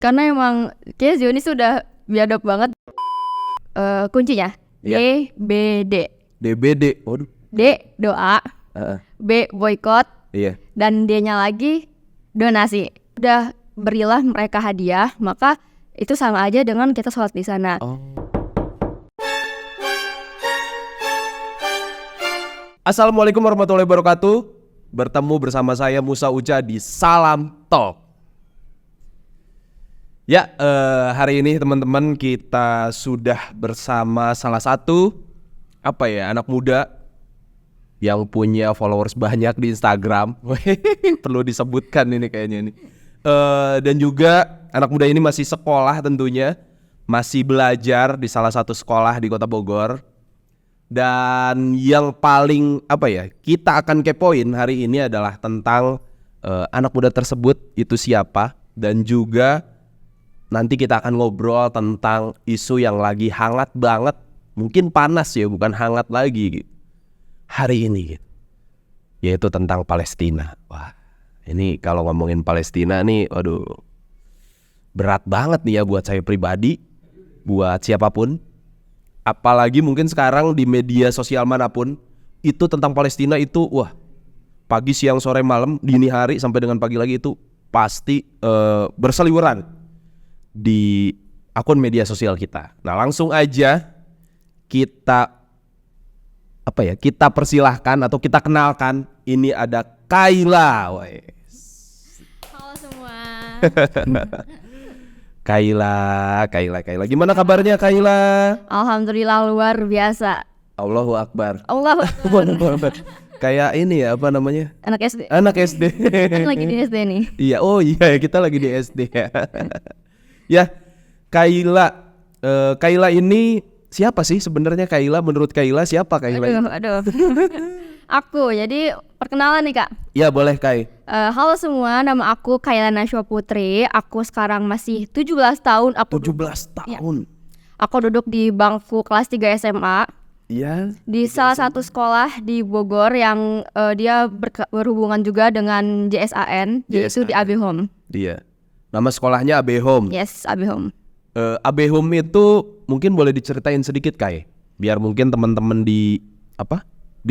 Karena emang kayak Zionis sudah biadab banget. Kuncinya Iya. DBD. DBD. Waduh. D doa, B boykot, Iya. dan D-nya lagi donasi. Udah berilah mereka hadiah, maka itu sama aja dengan kita sholat di sana. Oh. Assalamualaikum warahmatullahi wabarakatuh. Bertemu bersama saya Musa Uca di Salam Talk. Ya, hari ini teman-teman kita sudah bersama salah satu anak muda yang punya followers banyak di Instagram. Perlu disebutkan ini kayaknya nih. Dan juga anak muda ini masih sekolah tentunya, masih belajar di salah satu sekolah di Kota Bogor. Dan yang paling kita akan kepoin hari ini adalah tentang anak muda tersebut itu siapa, dan juga nanti kita akan ngobrol tentang isu yang lagi hangat banget, mungkin panas ya, bukan hangat lagi gitu, hari ini gitu, yaitu tentang Palestina. Wah, ini kalau ngomongin Palestina nih, waduh, berat banget nih ya buat saya pribadi, buat siapapun. Apalagi mungkin sekarang di media sosial manapun itu tentang Palestina itu, wah, pagi, siang, sore, malam, dini hari sampai dengan pagi lagi itu pasti berseliweran di akun media sosial kita. Nah, langsung aja kita kita persilahkan atau kita kenalkan, ini ada Kayla. Halo semua. Kayla. Gimana kabarnya Kayla? Alhamdulillah luar biasa. Allahu Akbar. Allah. Kayak ini ya, apa namanya? Anak SD. Kan lagi di SD nih. Iya, oh iya, kita lagi di SD ya. Ya, Kayla. Kayla ini siapa sih sebenarnya Kayla? Menurut Kayla siapa Kayla? Aduh. Aku, jadi perkenalan nih Kak. Iya, boleh Kay. Halo semua, nama aku Kayla Nashwa Putri. Aku sekarang masih 17 tahun. 17 tahun. Ya. Aku duduk di bangku kelas 3 SMA. Iya. Di salah satu sekolah di Bogor yang dia berhubungan juga dengan JSAN, yaitu di AB Home. Iya. Nama sekolahnya AB Home. Yes, AB Home. AB Home itu mungkin boleh diceritain sedikit Kay, biar mungkin teman-teman di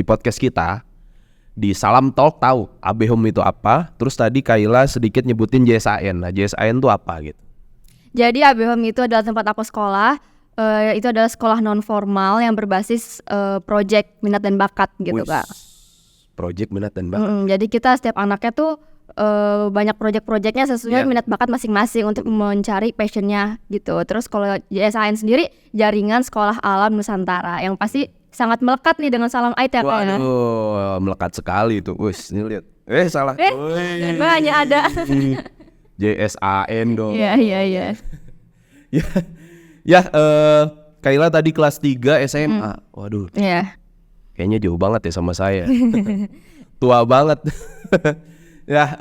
podcast kita di Salam Talk tahu AB Home itu apa. Terus tadi Kayla sedikit nyebutin JSAN. Nah, JSAN itu apa gitu? Jadi AB Home itu adalah tempat aku sekolah. Itu adalah sekolah non formal yang berbasis project minat dan bakat gitu Kak. Project minat dan bakat. Jadi kita setiap anaknya tuh banyak project-projectnya sesuai minat bakat masing-masing untuk mencari passionnya gitu. Terus kalau JSAN sendiri jaringan sekolah alam Nusantara yang pasti sangat melekat nih dengan Salam Ait ya kayaknya. Waduh, melekat sekali tuh. Wis, ini lihat. Salah. Banyak ada. JSAN dong. Iya. Ya, Kayla tadi kelas 3 SMA. Waduh. Iya. Kayaknya jauh banget ya sama saya. Tua banget. Ya,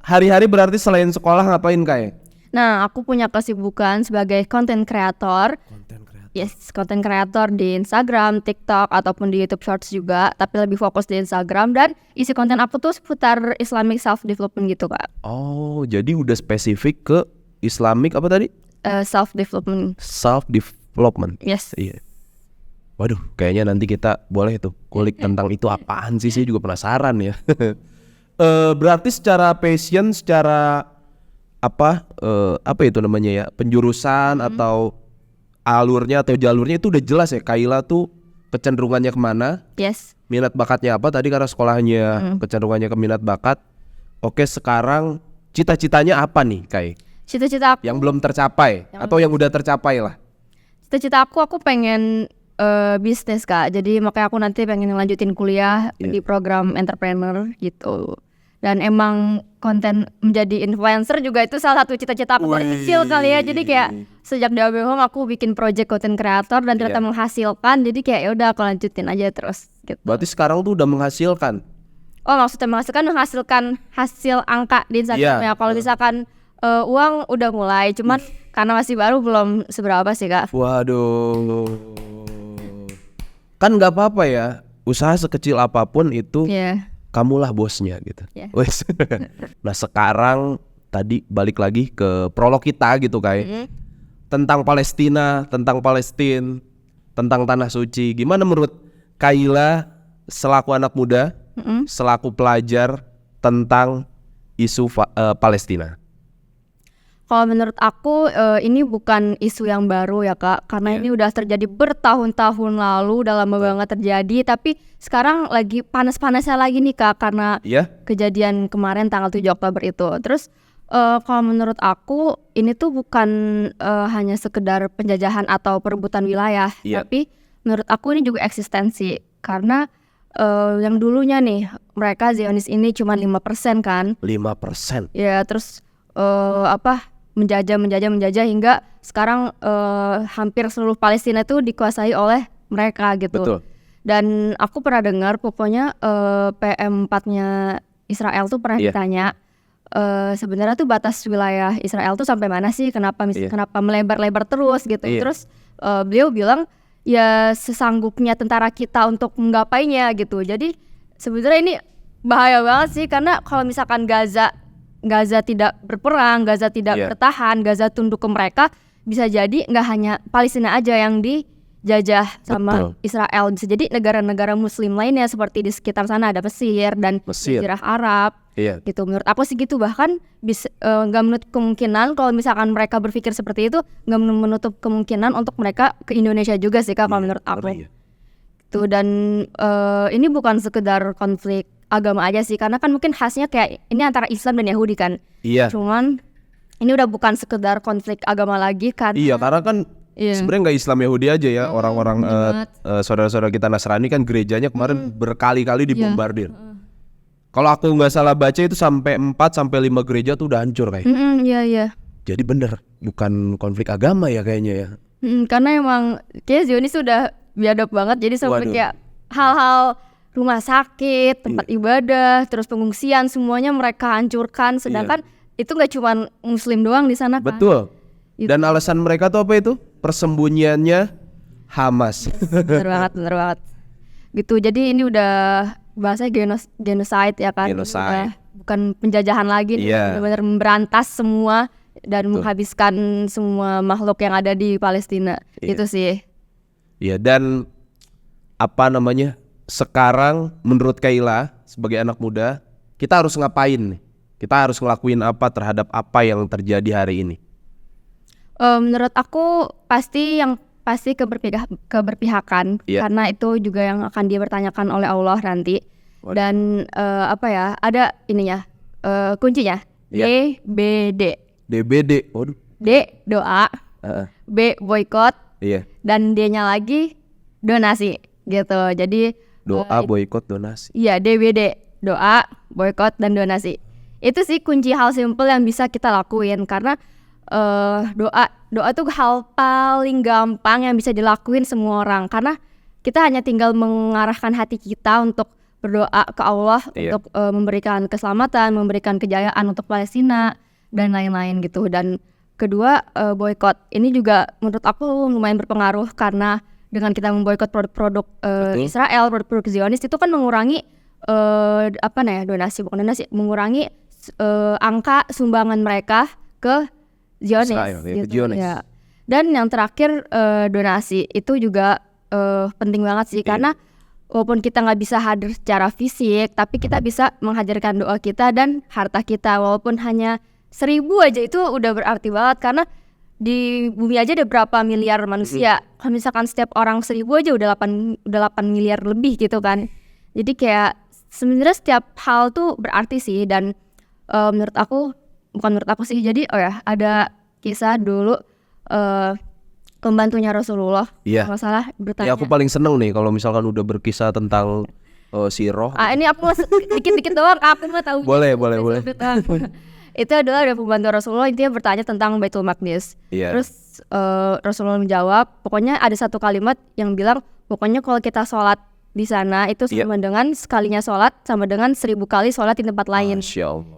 hari-hari berarti selain sekolah ngapain Kay? Nah, aku punya kesibukan sebagai content creator. Yes, content creator di Instagram, TikTok, ataupun di YouTube Shorts juga. Tapi lebih fokus di Instagram, dan isi konten aku tuh seputar Islamic self-development gitu Kak. Oh, jadi udah spesifik ke Islamic apa tadi? Self-development. Self-development. Yes. Iya. Waduh, kayaknya nanti kita boleh tuh kulik tentang itu apaan sih, saya juga penasaran ya. Berarti secara passion, secara itu namanya ya, penjurusan atau alurnya atau jalurnya itu udah jelas ya, Kayla tuh kecenderungannya kemana? Yes. Minat bakatnya apa? Tadi karena sekolahnya kecenderungannya ke minat bakat. Oke, sekarang cita-citanya apa nih Kay? Cita-cita aku yang belum tercapai atau yang udah tercapai lah. Cita-cita aku pengen bisnis Kak. Jadi makanya aku nanti pengen lanjutin kuliah di program entrepreneur gitu. Dan emang konten menjadi influencer juga itu salah satu cita-cita aku dari kecil kali ya. Jadi kayak sejak di AB Home aku bikin project content creator dan ternyata menghasilkan. Jadi kayak ya udah aku lanjutin aja terus gitu. Berarti sekarang tuh udah menghasilkan. Oh, maksudnya menghasilkan hasil angka di Instagram ya. Kalau misalkan uang udah mulai, cuman karena masih baru belum seberapa sih Kak. Waduh. Kan gak apa-apa ya, usaha sekecil apapun itu kamulah bosnya gitu. Nah, sekarang tadi balik lagi ke prolog kita gitu kayak tentang Palestina, tentang Palestina, tentang tanah suci. Gimana menurut Kayla selaku anak muda, selaku pelajar tentang isu Palestina? Kalau menurut aku ini bukan isu yang baru ya Kak, karena ini udah terjadi bertahun-tahun lalu, udah lama banget terjadi. Tapi sekarang lagi panas-panasnya lagi nih Kak, karena kejadian kemarin tanggal 7 Oktober itu. Terus kalau menurut aku ini tuh bukan hanya sekedar penjajahan atau perebutan wilayah, tapi menurut aku ini juga eksistensi. Karena yang dulunya nih mereka Zionis ini cuma 5% kan. 5%? Ya terus menjajah hingga sekarang hampir seluruh Palestina itu dikuasai oleh mereka gitu. Betul. Dan aku pernah dengar pokoknya PM4-nya Israel tuh pernah ditanya sebenarnya tuh batas wilayah Israel tuh sampai mana sih, kenapa melebar-lebar terus gitu. Terus beliau bilang ya sesanggupnya tentara kita untuk menggapainya gitu. Jadi sebenarnya ini bahaya banget sih, karena kalau misalkan Gaza tidak berperang, Gaza tidak bertahan, Gaza tunduk ke mereka, bisa jadi nggak hanya Palestina aja yang dijajah sama Israel, bisa jadi negara-negara Muslim lainnya seperti di sekitar sana ada Mesir dan Jazirah Arab, gitu. Menurut aku sih gitu, bahkan nggak menutup kemungkinan kalau misalkan mereka berpikir seperti itu, nggak menutup kemungkinan untuk mereka ke Indonesia juga sih Kak, kalau menurut aku. Tuh, dan ini bukan sekedar konflik agama aja sih, karena kan mungkin khasnya kayak ini antara Islam dan Yahudi kan. Cuman ini udah bukan sekedar konflik agama lagi kan. Karena kan sebenarnya nggak Islam Yahudi aja ya, orang-orang saudara-saudara kita Nasrani kan gerejanya kemarin berkali-kali dibombardir. Kalau aku nggak salah baca itu sampai 4-5 gereja tuh udah hancur kayak. Jadi bener bukan konflik agama ya kayaknya ya. Karena emang kayak Zionis sudah biadab banget, jadi sampai kayak hal-hal rumah sakit, tempat ibadah, terus pengungsian, semuanya mereka hancurkan. Sedangkan itu nggak cuma Muslim doang di sana kan. Betul. Dan alasan mereka tuh apa itu? Persembunyiannya Hamas. Bener banget. Gitu. Jadi ini udah bahasanya genocide ya kan. Bukan penjajahan lagi, benar-benar memberantas semua dan menghabiskan semua makhluk yang ada di Palestina. Itu sih. Dan sekarang menurut Kayla sebagai anak muda, kita harus ngapain nih? Kita harus ngelakuin apa terhadap apa yang terjadi hari ini? Menurut aku pasti keberpihakan, karena itu juga yang akan dipertanyakan oleh Allah nanti. Dan ada ininya, kuncinya DBD. Waduh. D doa, B boykot, dan D-nya lagi donasi gitu. Jadi doa, boykot, donasi. DBD, doa, boykot, dan donasi. Itu sih kunci hal simpel yang bisa kita lakuin, karena doa tuh hal paling gampang yang bisa dilakuin semua orang, karena kita hanya tinggal mengarahkan hati kita untuk berdoa ke Allah untuk memberikan keselamatan, memberikan kejayaan untuk Palestina dan lain-lain gitu. Dan kedua, boykot ini juga menurut aku lumayan berpengaruh, karena dengan kita memboikot produk-produk Israel, produk-produk Zionis, itu kan mengurangi mengurangi angka sumbangan mereka ke Zionis, Israel, gitu. Dan yang terakhir donasi itu juga penting banget sih, karena walaupun kita nggak bisa hadir secara fisik, tapi kita bisa menghadirkan doa kita dan harta kita, walaupun hanya 1.000 aja itu udah berarti banget, karena di bumi aja ada berapa miliar manusia. Kalau misalkan setiap orang 1.000 aja udah 8 miliar lebih gitu kan. Jadi kayak sebenarnya setiap hal tuh berarti sih. Dan menurut aku sih, jadi ada kisah dulu pembantunya Rasulullah, kalau nggak salah, bertanya. Aku paling seneng nih kalau misalkan udah berkisah tentang sirah. Ini aku dikit-dikit doang, aku mah tahu. Boleh. Itu adalah ada pembantu Rasulullah, intinya bertanya tentang Baitul Maqdis. Terus Rasulullah menjawab, pokoknya ada satu kalimat yang bilang, pokoknya kalau kita sholat di sana itu sama dengan sekalinya sholat sama dengan 1.000 kali sholat di tempat lain.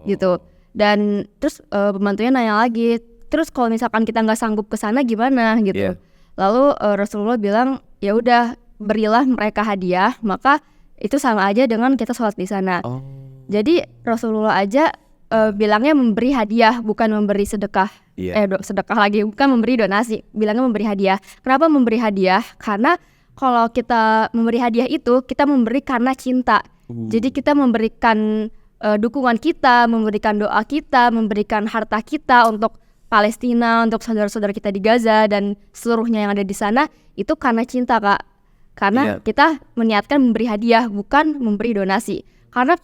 Gitu. Dan terus pembantunya nanya lagi, terus kalau misalkan kita nggak sanggup ke sana gimana gitu. Lalu Rasulullah bilang, ya udah berilah mereka hadiah, maka itu sama aja dengan kita sholat di sana. Jadi Rasulullah aja bilangnya memberi hadiah bukan memberi sedekah. Iya. Sedekah lagi, bukan memberi donasi, bilangnya memberi hadiah. Kenapa memberi hadiah? Karena kalau kita memberi hadiah itu kita memberi karena cinta. Jadi kita memberikan dukungan kita, memberikan doa kita, memberikan harta kita untuk Palestina, untuk saudara-saudara kita di Gaza dan seluruhnya yang ada di sana, itu karena cinta, Kak. Karena kita meniatkan memberi hadiah bukan memberi donasi. Karena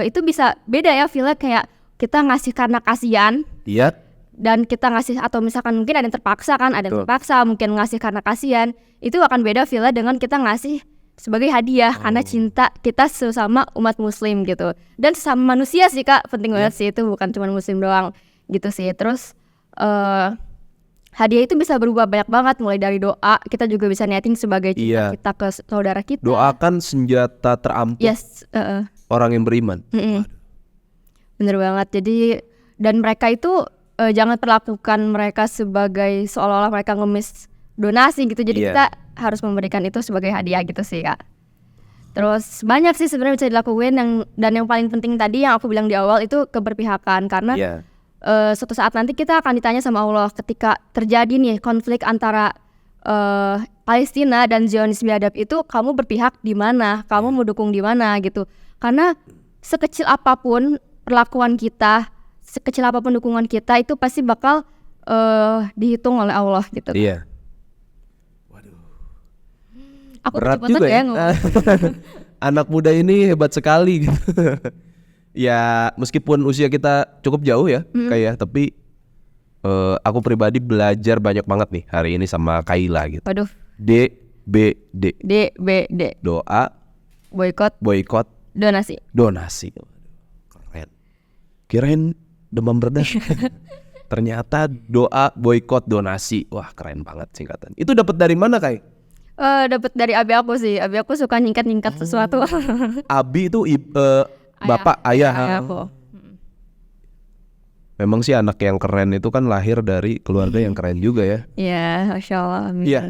itu bisa beda ya feel-nya, kayak kita ngasih karena kasihan. Iya. Dan kita ngasih, atau misalkan mungkin ada yang terpaksa kan, ada yang terpaksa mungkin ngasih karena kasihan. Itu akan beda feel-nya dengan kita ngasih sebagai hadiah karena cinta kita sesama umat muslim gitu. Dan sesama manusia sih, Kak, penting banget sih, itu bukan cuma muslim doang gitu sih. Terus hadiah itu bisa berubah banyak banget, mulai dari doa, kita juga bisa niatin sebagai cinta kita ke saudara kita. Doa kan senjata terampuh orang yang beriman. Bener banget. Jadi dan mereka itu jangan perlakukan mereka sebagai seolah-olah mereka ngemis donasi gitu. Jadi kita harus memberikan itu sebagai hadiah gitu sih, Kak. Terus banyak sih sebenarnya bisa dilakuin, dan yang paling penting tadi yang aku bilang di awal itu keberpihakan. Karena suatu saat nanti kita akan ditanya sama Allah ketika terjadi nih konflik antara Palestina dan Zionis biadab itu, kamu berpihak di mana, kamu mau dukung di mana gitu. Karena sekecil apapun perlakuan kita, sekecil apapun dukungan kita, itu pasti bakal dihitung oleh Allah gitu. Iya. Waduh. Aku berat cepet juga ya. ngomong. Anak muda ini hebat sekali gitu. Ya meskipun usia kita cukup jauh ya, kayak, tapi aku pribadi belajar banyak banget nih hari ini sama Kayla gitu. Waduh. DBD. Doa, boykot, donasi. Keren. Kirain demam berdarah. Ternyata doa, boykot, donasi. Wah, keren banget singkatan. Itu dapat dari mana, Kai? Dapat dari abi aku sih. Abi aku suka nyingkat sesuatu. Abi itu bapak, ayah. Aku. Memang sih anak yang keren itu kan lahir dari keluarga yang keren juga ya. Iya, Masya Allah. Iya.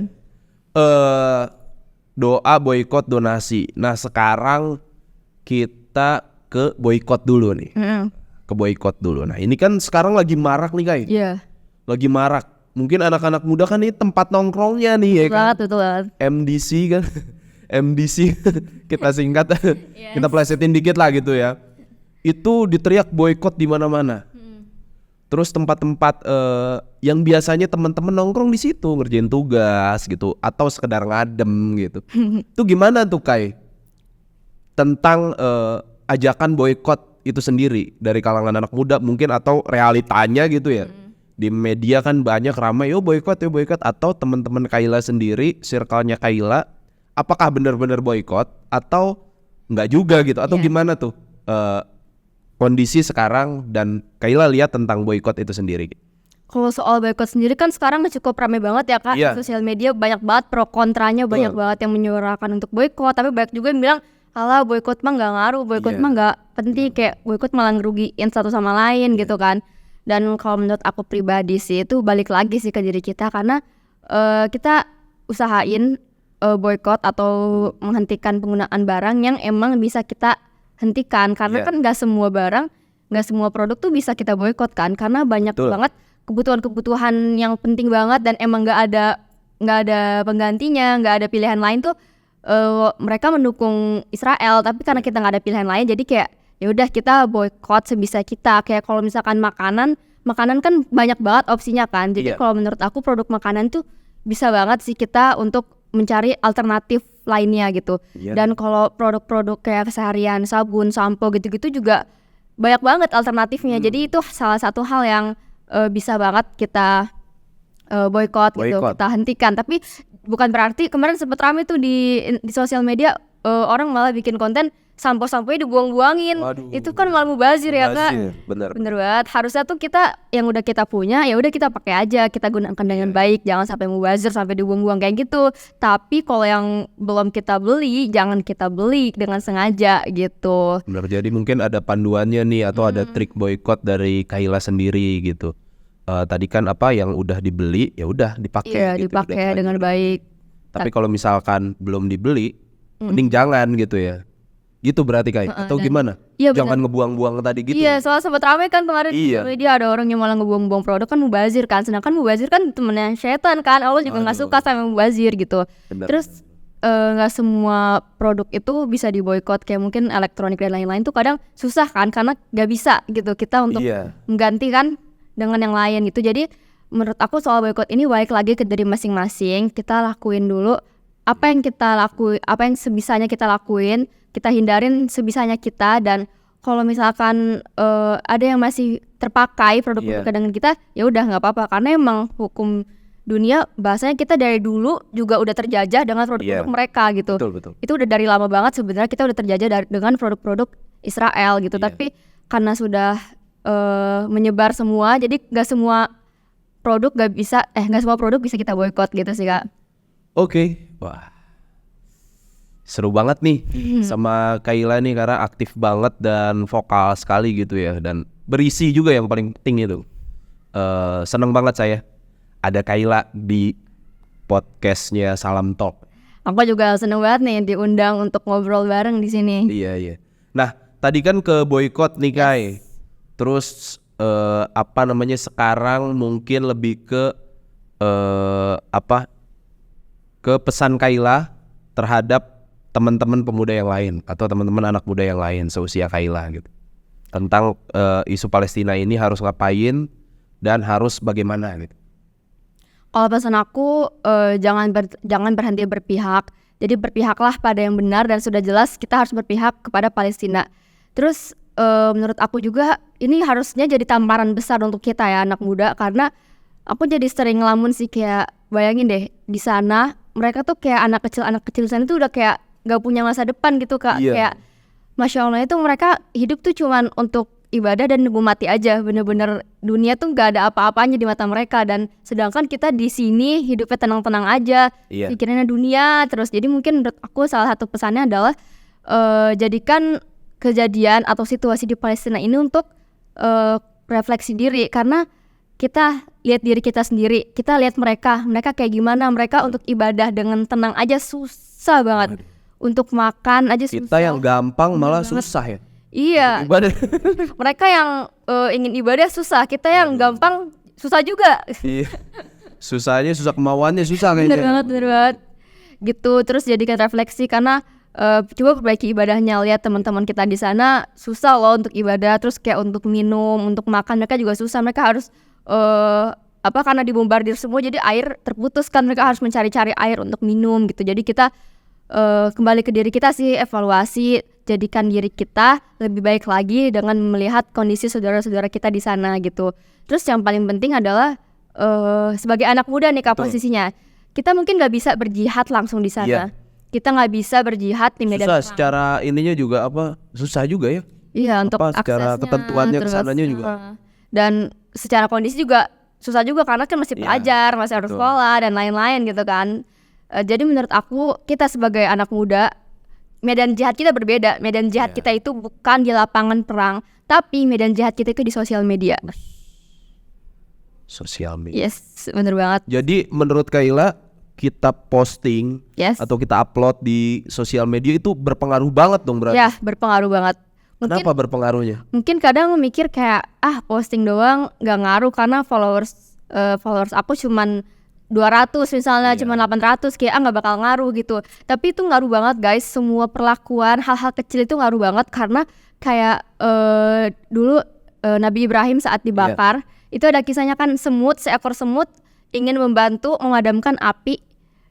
Doa, boykot, donasi. Nah sekarang kita ke boykot dulu nih. Ke boykot dulu. Nah ini kan sekarang lagi marak nih, Kai. Iya. Lagi marak. Mungkin anak-anak muda kan ini tempat nongkrongnya nih ya kan. Betul banget. MDC kan. MDC kita singkat. Kita plesetin dikit lah gitu ya. Itu diteriak boykot di mana-mana. Terus tempat-tempat yang biasanya teman-teman nongkrong di situ ngerjain tugas gitu atau sekedar ngadem gitu. Itu gimana tuh, Kai? Tentang ajakan boykot itu sendiri dari kalangan anak muda mungkin, atau realitanya gitu ya. Di media kan banyak ramai yo boykot, atau teman-teman Kayla sendiri, circle-nya Kayla, apakah benar-benar boykot atau enggak juga gitu, atau gimana tuh kondisi sekarang dan Kayla lihat tentang boykot itu sendiri? Kalau soal boykot sendiri kan sekarang cukup ramai banget ya, Kak. Sosial media banyak banget pro kontranya, banyak banget yang menyuarakan untuk boykot, tapi banyak juga yang bilang alah boykot mah nggak ngaruh, boykot mah nggak penting, kayak boykot malah ngerugiin satu sama lain gitu kan. Dan kalau menurut aku pribadi sih itu balik lagi sih ke diri kita, karena kita usahain boykot atau menghentikan penggunaan barang yang emang bisa kita hentikan, karena kan nggak semua barang, nggak semua produk tuh bisa kita boykot kan, karena banyak banget kebutuhan-kebutuhan yang penting banget dan emang nggak ada penggantinya, nggak ada pilihan lain tuh. Mereka mendukung Israel, tapi karena kita nggak ada pilihan lain, jadi kayak ya udah kita boykot sebisa kita. Kayak kalau misalkan makanan kan banyak banget opsinya kan, jadi kalau menurut aku produk makanan tuh bisa banget sih kita untuk mencari alternatif lainnya gitu. Dan kalau produk-produk kayak keseharian, sabun, sampo gitu-gitu juga banyak banget alternatifnya. Jadi itu salah satu hal yang bisa banget kita boykot gitu, kita hentikan. Tapi bukan berarti kemarin sempet rame tuh di sosial media, orang malah bikin konten sampo-samponya dibuang-buangin. Itu kan malah mubazir ya, Kak. Bener banget. Harusnya tuh kita yang udah kita punya ya udah kita pakai aja, kita gunakan dengan baik, jangan sampai mubazir, sampai dibuang-buang kayak gitu. Tapi kalau yang belum kita beli, jangan kita beli dengan sengaja gitu. Bener, jadi mungkin ada panduannya nih, atau ada trik boykot dari Kayla sendiri gitu. Tadi kan apa yang udah dibeli ya udah dipakai. Iya, gitu, dipakai dengan baik. Tapi kalau misalkan belum dibeli, mending jangan gitu ya. Gitu berarti Kai atau dan- gimana? Iya, Jangan ngebuang-buang tadi gitu. Iya, soalnya sempat ramai kan kemarin di Iya. media ada orang yang malah ngebuang-buang produk kan mubazir kan. Sedangkan mubazir kan temennya setan kan. Allah juga nggak suka sama mubazir gitu. Benar. Terus nggak semua produk itu bisa diboykot, kayak mungkin elektronik dan lain-lain tuh kadang susah kan karena nggak bisa gitu kita untuk Iya. mengganti kan dengan yang lain gitu. Jadi menurut aku soal boykot ini balik lagi ke dari masing-masing. Kita lakuin dulu apa yang kita lakuin, apa yang sebisanya kita lakuin, kita hindarin sebisanya kita. Dan kalau misalkan ada yang masih terpakai produk-produk dengan kita, ya udah nggak apa-apa karena emang hukum dunia bahasanya kita dari dulu juga udah terjajah dengan produk-produk mereka gitu. Betul. Itu udah dari lama banget sebenarnya kita udah terjajah dengan produk-produk Israel gitu. Tapi karena sudah menyebar semua, jadi nggak semua produk bisa kita boykot gitu sih Kak. Oke. Wah. Seru banget nih sama Kayla nih karena aktif banget dan vokal sekali gitu ya, dan berisi juga yang paling penting itu. Seneng banget saya ada Kayla di podcastnya Salam Talk. Aku juga seneng banget nih diundang untuk ngobrol bareng di sini. Iya. Nah, tadi kan ke boykot nih Kai. Terus sekarang mungkin lebih ke ke pesan Kayla terhadap teman-teman pemuda yang lain atau teman-teman anak muda yang lain seusia Kayla gitu. Tentang isu Palestina ini harus ngapain dan harus bagaimana gitu. Kalau pesan aku jangan berhenti berpihak. Jadi berpihaklah pada yang benar dan sudah jelas kita harus berpihak kepada Palestina. Terus menurut aku juga ini harusnya jadi tamparan besar untuk kita ya anak muda, karena aku jadi sering ngelamun sih, kayak bayangin deh di sana mereka tuh kayak anak kecil sana tuh udah kayak gak punya masa depan gitu Kak. Kayak Masya Allah itu mereka hidup tuh cuman untuk ibadah dan nunggu mati aja, bener-bener dunia tuh gak ada apa-apanya di mata mereka. Dan sedangkan kita di sini hidupnya tenang-tenang aja, pikirannya dunia terus. Jadi mungkin menurut aku salah satu pesannya adalah jadikan kejadian atau situasi di Palestina ini untuk refleksi diri, karena kita lihat diri kita sendiri, kita lihat mereka kayak gimana. Mereka untuk ibadah dengan tenang aja susah banget. Untuk makan aja susah. Kita yang gampang malah susah ya. Iya. Ibadah. Mereka yang ingin ibadah susah, kita yang gampang susah juga. Iya. Susahnya susah, kemauannya susah kayaknya. Bener banget. Gitu, terus jadikan refleksi karena coba perbaiki ibadahnya. Lihat teman-teman kita di sana susah loh untuk ibadah, terus kayak untuk minum, untuk makan mereka juga susah. Mereka harus karena dibombardir semua jadi air terputus kan, mereka harus mencari-cari air untuk minum gitu. Jadi kita kembali ke diri kita sih, evaluasi, jadikan diri kita lebih baik lagi dengan melihat kondisi saudara-saudara kita di sana gitu. Terus yang paling penting adalah sebagai anak muda nih Kak, posisinya kita mungkin nggak bisa berjihad langsung di sana. Kita nggak bisa berjihad di medan susah perang. secara ininya juga susah juga ya. Iya, untuk secara aksesnya, ketentuannya terus, kesananya juga. Dan secara kondisi juga susah juga karena kan masih pelajar, masih harus sekolah dan lain-lain gitu kan. Jadi menurut aku kita sebagai anak muda, medan jihad kita berbeda. Medan jihad kita itu bukan di lapangan perang, tapi medan jihad kita itu di sosial media. Sosial media. Yes, bener banget. Jadi menurut Kayla, kita posting atau kita upload di sosial media itu berpengaruh banget dong berarti. Ya, berpengaruh banget. Kenapa berpengaruhnya? Mungkin kadang mikir kayak posting doang gak ngaruh karena followers aku cuman 200 misalnya, cuma 800, kayak gak bakal ngaruh gitu. Tapi itu ngaruh banget guys, semua perlakuan, hal-hal kecil itu ngaruh banget. Karena kayak dulu Nabi Ibrahim saat dibakar, itu ada kisahnya kan, seekor semut ingin membantu memadamkan api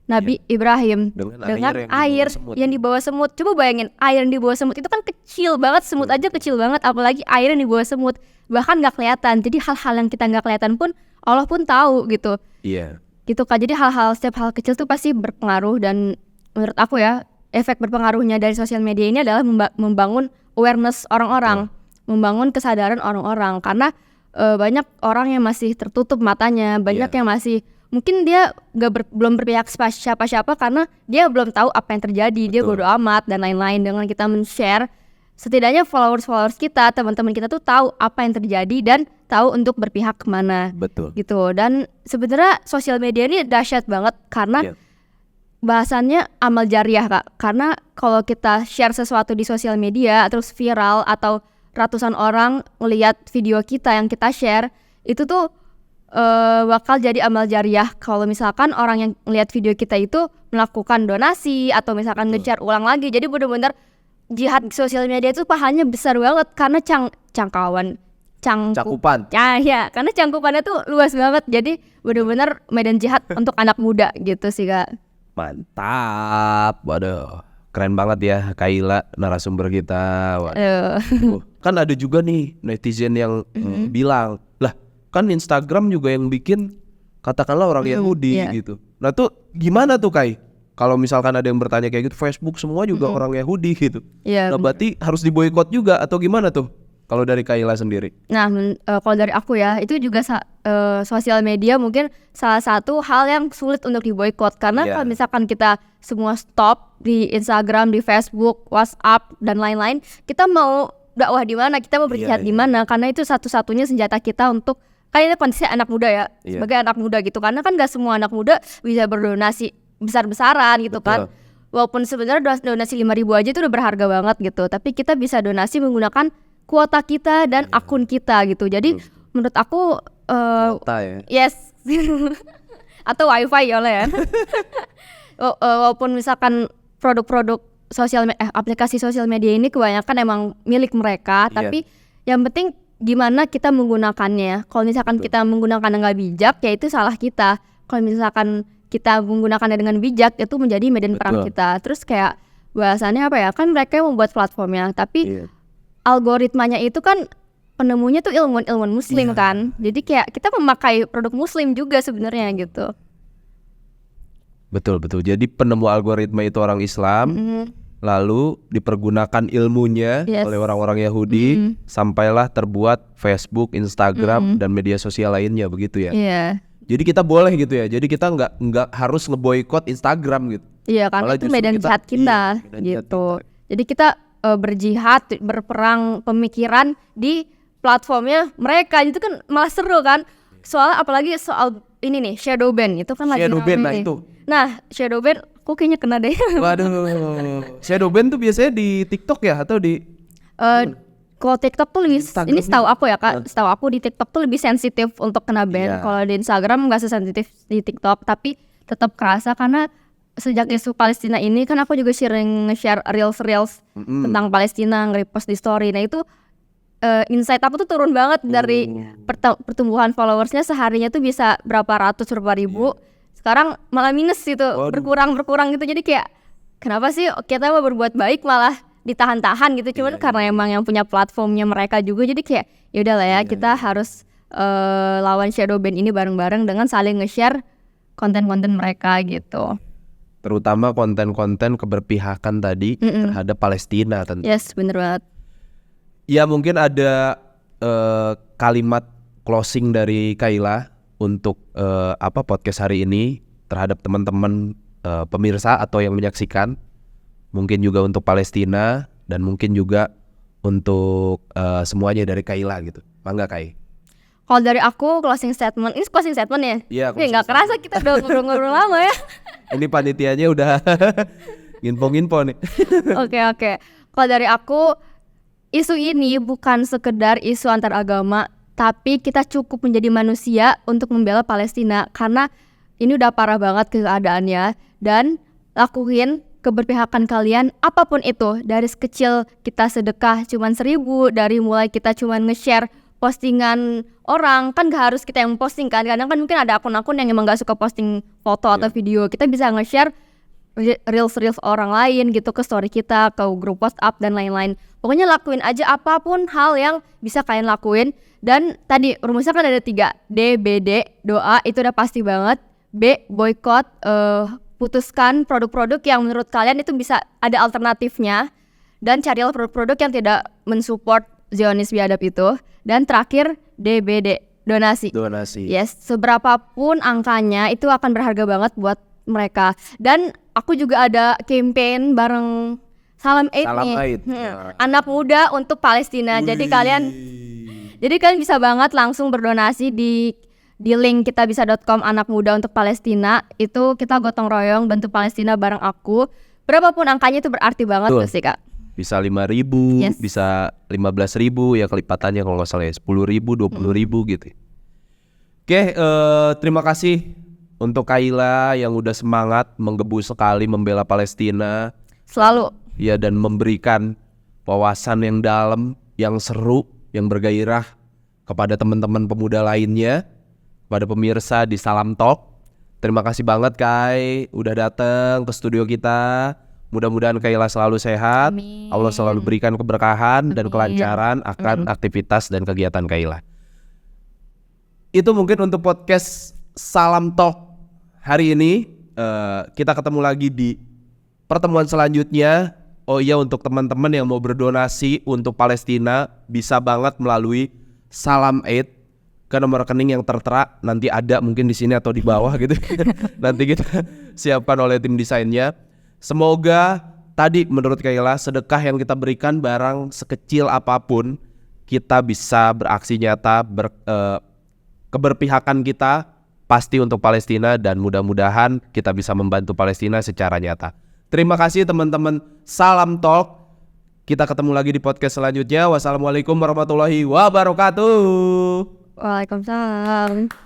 Nabi Ibrahim dengan air yang dibawa semut. Coba bayangin, air yang dibawa semut itu kan kecil banget, semut aja kecil banget, apalagi air yang dibawa semut, bahkan gak kelihatan. Jadi hal-hal yang kita gak kelihatan pun Allah pun tahu gitu. Iya. Gitu Kak, jadi setiap hal kecil tuh pasti berpengaruh. Dan menurut aku ya, efek berpengaruhnya dari sosial media ini adalah membangun awareness orang-orang, membangun kesadaran orang-orang. Karena banyak orang yang masih tertutup matanya, banyak yang masih mungkin dia belum berpihak siapa-siapa karena dia belum tahu apa yang terjadi. Dia bodo amat dan lain-lain. Dengan kita men-share, setidaknya followers kita, teman-teman kita tuh tahu apa yang terjadi dan tahu untuk berpihak kemana. Betul. Gitu. Dan sebenarnya sosial media ini dahsyat banget karena bahasannya amal jariah Kak, karena kalau kita share sesuatu di sosial media terus viral atau ratusan orang ngelihat video kita yang kita share, itu tuh bakal jadi amal jariah kalau misalkan orang yang ngelihat video kita itu melakukan donasi atau misalkan nge-share ulang lagi. Jadi benar-benar jihad di sosial media itu pahalanya besar banget karena Cakupan. Ya, karena cangkupannya tuh luas banget. Jadi benar-benar medan jihad untuk anak muda gitu sih Kak. Mantap. Waduh, keren banget ya Kaila narasumber kita. Waduh. Kan ada juga nih netizen yang bilang, lah kan Instagram juga yang bikin katakanlah orang Yahudi gitu. Nah tuh gimana tuh Kai? Kalau misalkan ada yang bertanya kayak gitu, Facebook semua juga orang Yahudi gitu. Nah berarti harus diboikot juga atau gimana tuh? Kalau dari Kaila sendiri? Nah, kalau dari aku ya, itu juga sosial media mungkin salah satu hal yang sulit untuk diboikot. Karena kalau misalkan kita semua stop di Instagram, di Facebook, WhatsApp, dan lain-lain, kita mau dakwah di mana, kita mau berjihad di mana? Karena itu satu-satunya senjata kita untuk, kan ini kondisi anak muda ya, sebagai anak muda gitu. Karena kan gak semua anak muda bisa berdonasi besar-besaran gitu kan. Walaupun sebenarnya donasi 5.000 aja itu udah berharga banget gitu. Tapi kita bisa donasi menggunakan kuota kita dan akun kita gitu. Jadi menurut aku kuota ya? Yes. Atau wifi ya ya. Walaupun misalkan produk-produk aplikasi sosial media ini kebanyakan emang milik mereka, tapi yang penting gimana kita menggunakannya. Kalau misalkan kita menggunakannya nggak bijak, ya itu salah kita. Kalau misalkan kita menggunakannya dengan bijak, itu menjadi medan perang kita. Terus kayak bahasannya apa ya? Kan mereka yang membuat platformnya, tapi algoritmanya itu kan penemunya tuh ilmuwan muslim kan. Jadi kayak kita memakai produk muslim juga sebenarnya gitu. Betul. Jadi penemu algoritma itu orang Islam, lalu dipergunakan ilmunya oleh orang-orang Yahudi, sampailah terbuat Facebook, Instagram, dan media sosial lainnya begitu ya. Jadi kita boleh gitu ya. Jadi kita nggak harus ngeboikot Instagram gitu. Iya, karena itu medan jihad kita gitu. Jadi kita berjihad, berperang pemikiran di platformnya mereka. Itu kan malah seru kan. Soalnya apalagi soal ini nih, shadow ban itu kan lagi rame. Nah, shadow ban aku kayaknya kena deh. Waduh. Shadow ban tuh biasanya di TikTok ya atau di kalau TikTok tuh lebih Instagram. Ini setahu aku ya Kak, setahu aku di TikTok tuh lebih sensitif untuk kena ban. Kalau di Instagram nggak sesensitif di TikTok, tapi tetap kerasa karena sejak isu Palestina ini kan aku juga sering nge-share reels tentang Palestina, nge-repost di story. Nah itu insight aku tuh turun banget dari pertumbuhan followersnya seharinya tuh bisa berapa ratus, berapa ribu. Sekarang malah minus gitu, berkurang gitu. Jadi kayak kenapa sih kita mau berbuat baik malah ditahan-tahan gitu. Cuman karena emang yang punya platformnya mereka juga, jadi kayak ya udahlah ya, kita harus lawan shadow ban ini bareng-bareng dengan saling nge-share konten-konten mereka gitu. Terutama konten-konten keberpihakan tadi terhadap Palestina tentu. Yes, bener banget. Ya mungkin ada kalimat closing dari Kaila untuk podcast hari ini terhadap teman-teman pemirsa atau yang menyaksikan. Mungkin juga untuk Palestina dan mungkin juga untuk semuanya dari Kaila gitu. Mangga Kai. Kalau dari aku closing statement, ini closing statement ya? Iya. Nggak kerasa kita udah ngobrol-ngobrol lama ya. Ini panitianya udah nginfo-nginfo nih. Oke. Kalau dari aku, isu ini bukan sekedar isu antar agama, tapi kita cukup menjadi manusia untuk membela Palestina. Karena ini udah parah banget keadaannya. Dan lakuin keberpihakan kalian apapun itu. Dari sekecil kita sedekah cuman 1.000, dari mulai kita cuman nge-share postingan orang, kan gak harus kita yang posting kan. Kadang kan mungkin ada akun-akun yang emang gak suka posting foto atau video. Kita bisa nge-share reels orang lain gitu ke story kita, ke grup WhatsApp dan lain-lain. Pokoknya lakuin aja apapun hal yang bisa kalian lakuin. Dan tadi rumusnya kan ada 3, D, B, D, doa itu udah pasti banget. B, boykot, putuskan produk-produk yang menurut kalian itu bisa ada alternatifnya. Dan carilah produk-produk yang tidak mensupport Zionis biadab itu. Dan terakhir DBD, donasi. Yes, seberapapun angkanya itu akan berharga banget buat mereka. Dan aku juga ada campaign bareng Salam Eid nih. Anak muda untuk Palestina. Jadi kalian bisa banget langsung berdonasi di di link kitabisa.com anak muda untuk Palestina itu kita gotong royong bantu Palestina bareng aku. Berapapun angkanya itu berarti banget tuh sih Kak. Bisa 5.000, Yes. bisa 15.000 ya kelipatannya kalau nggak salah ya 10.000, 20.000 gitu. Oke, terima kasih untuk Kayla yang udah semangat menggebu sekali membela Palestina. Selalu. Ya, dan memberikan wawasan yang dalam, yang seru, yang bergairah kepada teman-teman pemuda lainnya, kepada pemirsa di Salam Talk. Terima kasih banget Kai udah datang ke studio kita. Mudah-mudahan Kayla selalu sehat. Amin. Allah selalu berikan keberkahan dan Amin. kelancaran akan aktivitas dan kegiatan Kayla. Itu mungkin untuk podcast Salam Talk hari ini. Kita ketemu lagi di pertemuan selanjutnya. Oh iya, untuk teman-teman yang mau berdonasi untuk Palestina bisa banget melalui Salam Aid ke nomor rekening yang tertera, nanti ada mungkin di sini atau di bawah gitu. Nanti kita siapkan oleh tim desainnya. Semoga tadi menurut Kayla sedekah yang kita berikan barang sekecil apapun kita bisa beraksi nyata, keberpihakan kita pasti untuk Palestina dan mudah-mudahan kita bisa membantu Palestina secara nyata. Terima kasih teman-teman Salam Talk. Kita ketemu lagi di podcast selanjutnya. Wassalamualaikum warahmatullahi wabarakatuh. Waalaikumsalam.